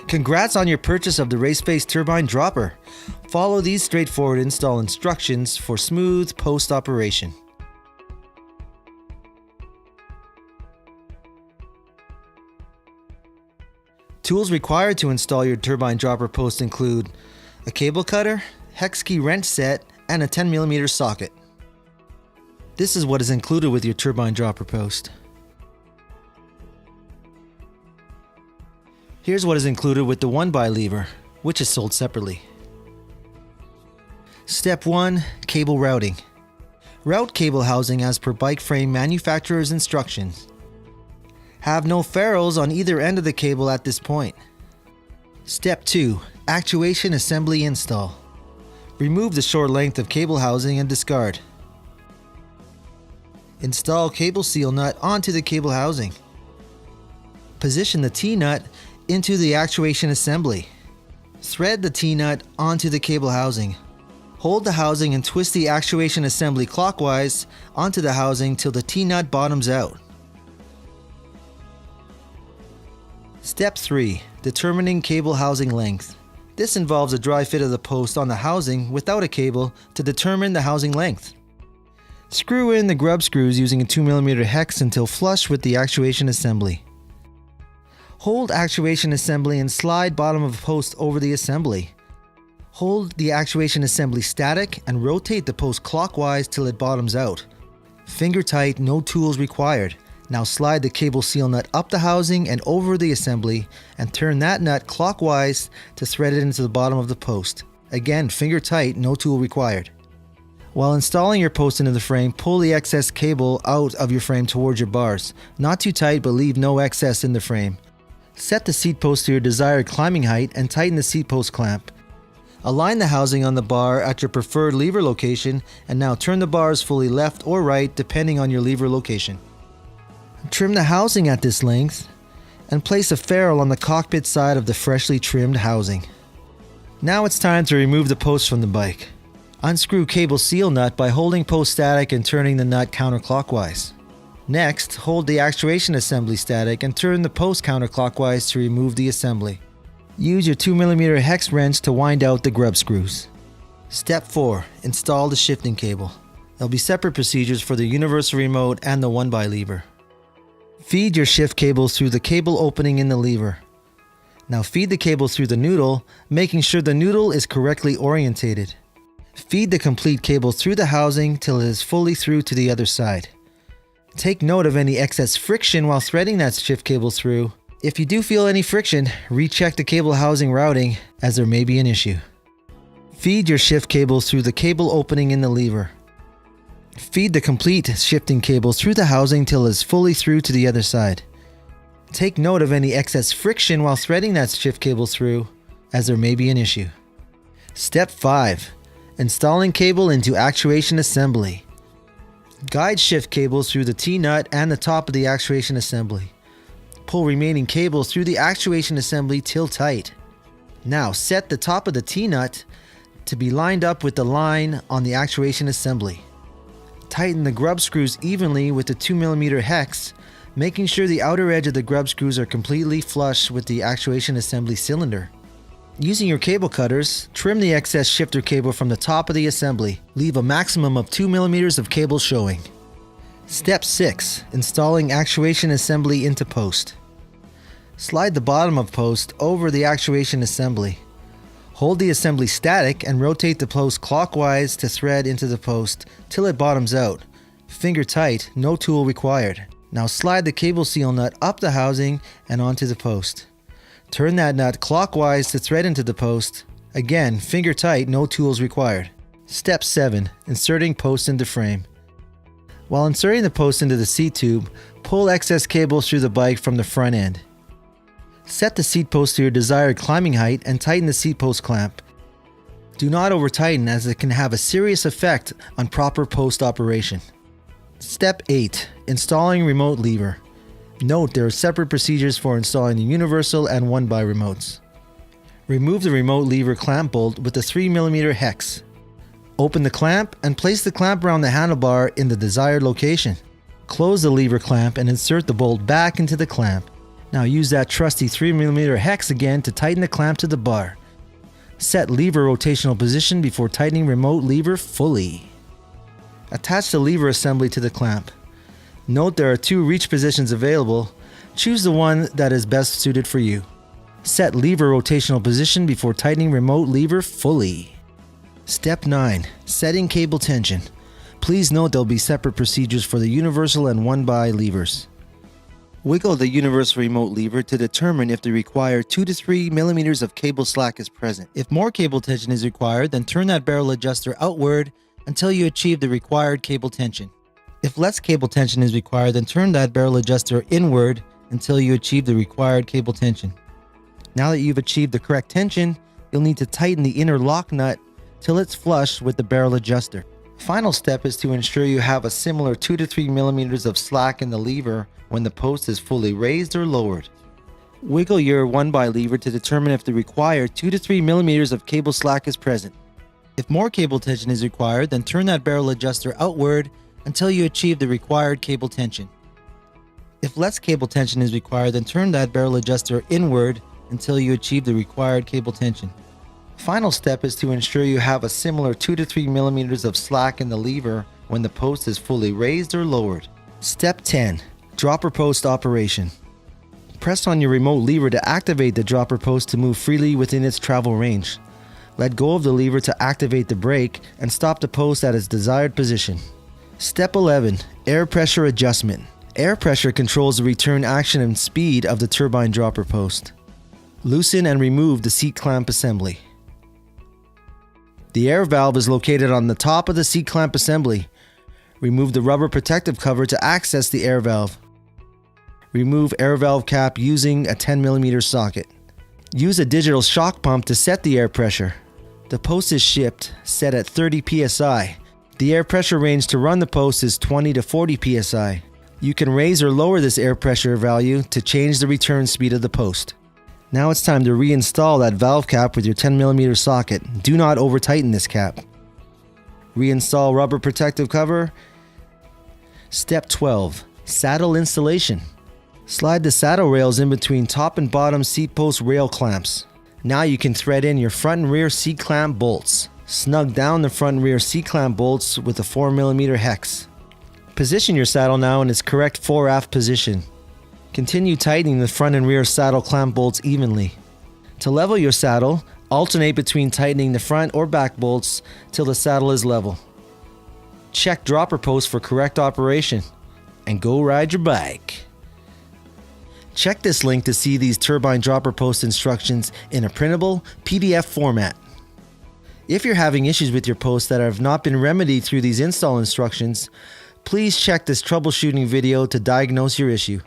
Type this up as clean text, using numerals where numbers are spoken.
Congrats on your purchase of the Race Face Turbine dropper. Follow these straightforward install instructions for smooth post-operation. Tools required to install your turbine dropper post include a cable cutter, hex key wrench set, and a 10mm socket. This is what is included with your turbine dropper post. Here's what is included with the 1x lever, which is sold separately. Step 1. Cable routing. Route cable housing as per bike frame manufacturer's instructions. Have no ferrules on either end of the cable at this point. Step 2. Actuation assembly install. Remove the short length of cable housing and discard. Install cable seal nut onto the cable housing. Position the T-nut into the actuation assembly. Thread the T-nut onto the cable housing. Hold the housing and twist the actuation assembly clockwise onto the housing till the T-nut bottoms out. Step 3. Determining cable housing length. This involves a dry fit of the post on the housing without a cable to determine the housing length. Screw in the grub screws using a 2mm hex until flush with the actuation assembly. Hold actuation assembly and slide bottom of post over the assembly. Hold the actuation assembly static and rotate the post clockwise till it bottoms out. Finger tight, no tools required. Now slide the cable seal nut up the housing and over the assembly and turn that nut clockwise to thread it into the bottom of the post. Again, finger tight, no tool required. While installing your post into the frame, pull the excess cable out of your frame towards your bars. Not too tight, but leave no excess in the frame. Set the seat post to your desired climbing height and tighten the seat post clamp. Align the housing on the bar at your preferred lever location and now turn the bars fully left or right depending on your lever location. Trim the housing at this length and place a ferrule on the cockpit side of the freshly trimmed housing. Now it's time to remove the post from the bike. Unscrew cable seal nut by holding post static and turning the nut counterclockwise. Next, hold the actuation assembly static and turn the post counterclockwise to remove the assembly. Use your 2mm hex wrench to wind out the grub screws. Step 4. Install the shifting cable. There'll be separate procedures for the universal remote and the 1x lever. Feed your shift cable through the cable opening in the lever. Now feed the cable through the noodle, making sure the noodle is correctly orientated. Feed the complete cable through the housing till it is fully through to the other side. Take note of any excess friction while threading that shift cable through. If you do feel any friction, recheck the cable housing routing as there may be an issue. Feed your shift cable through the cable opening in the lever. Feed the complete shifting cable through the housing till it is fully through to the other side. Take note of any excess friction while threading that shift cable through as there may be an issue. Step 5. Installing cable into actuation assembly. Guide shift cables through the T-nut and the top of the actuation assembly. Pull remaining cables through the actuation assembly till tight. Now set the top of the T-nut to be lined up with the line on the actuation assembly. Tighten the grub screws evenly with the 2mm hex, making sure the outer edge of the grub screws are completely flush with the actuation assembly cylinder. Using your cable cutters, trim the excess shifter cable from the top of the assembly. Leave a maximum of 2mm of cable showing. Step 6. Installing actuation assembly into post. Slide the bottom of post over the actuation assembly. Hold the assembly static and rotate the post clockwise to thread into the post till it bottoms out. Finger tight, no tool required. Now slide the cable seal nut up the housing and onto the post. Turn that nut clockwise to thread into the post. Again, finger tight, no tools required. Step 7. Inserting post into frame. While inserting the post into the seat tube, pull excess cables through the bike from the front end. Set the seat post to your desired climbing height and tighten the seat post clamp. Do not over tighten as it can have a serious effect on proper post operation. Step 8. Installing remote lever. Note there are separate procedures for installing the universal and 1x remotes. Remove the remote lever clamp bolt with the 3mm hex. Open the clamp and place the clamp around the handlebar in the desired location. Close the lever clamp and insert the bolt back into the clamp. Now use that trusty 3mm hex again to tighten the clamp to the bar. Set lever rotational position before tightening remote lever fully. Attach the lever assembly to the clamp. Note there are 2 reach positions available. Choose the one that is best suited for you. Set lever rotational position before tightening remote lever fully. Step 9. Setting cable tension. Please note there will be separate procedures for the universal and 1x levers. Wiggle the universal remote lever to determine if the required 2 to 3 mm of cable slack is present. If more cable tension is required, then turn that barrel adjuster outward until you achieve the required cable tension. If less cable tension is required, then turn that barrel adjuster inward until you achieve the required cable tension. Now that you've achieved the correct tension, you'll need to tighten the inner lock nut till it's flush with the barrel adjuster. Final step is to ensure you have a similar 2 to 3 mm of slack in the lever when the post is fully raised or lowered. Wiggle your 1x lever to determine if the required 2 to 3 mm of cable slack is present. If more cable tension is required, then turn that barrel adjuster outward until you achieve the required cable tension. If less cable tension is required, then turn that barrel adjuster inward until you achieve the required cable tension. Final step is to ensure you have a similar 2 to 3 mm of slack in the lever when the post is fully raised or lowered. Step 10. Dropper post operation. Press on your remote lever to activate the dropper post to move freely within its travel range. Let go of the lever to activate the brake and stop the post at its desired position. Step 11. Air pressure adjustment. Air pressure controls the return action and speed of the turbine dropper post. Loosen and remove the seat clamp assembly. The air valve is located on the top of the seat clamp assembly. Remove the rubber protective cover to access the air valve. Remove air valve cap using a 10mm socket. Use a digital shock pump to set the air pressure. The post is shipped, set at 30 psi. The air pressure range to run the post is 20 to 40 psi. You can raise or lower this air pressure value to change the return speed of the post. Now it's time to reinstall that valve cap with your 10mm socket. Do not over tighten this cap. Reinstall rubber protective cover. Step 12. Saddle installation. Slide the saddle rails in between top and bottom seat post rail clamps. Now you can thread in your front and rear seat clamp bolts. Snug down the front and rear seat clamp bolts with a 4mm hex. Position your saddle now in its correct fore-aft position. Continue tightening the front and rear saddle clamp bolts evenly. To level your saddle, alternate between tightening the front or back bolts till the saddle is level. Check dropper post for correct operation and go ride your bike. Check this link to see these turbine dropper post instructions in a printable PDF format. If you're having issues with your posts that have not been remedied through these install instructions, please check this troubleshooting video to diagnose your issue.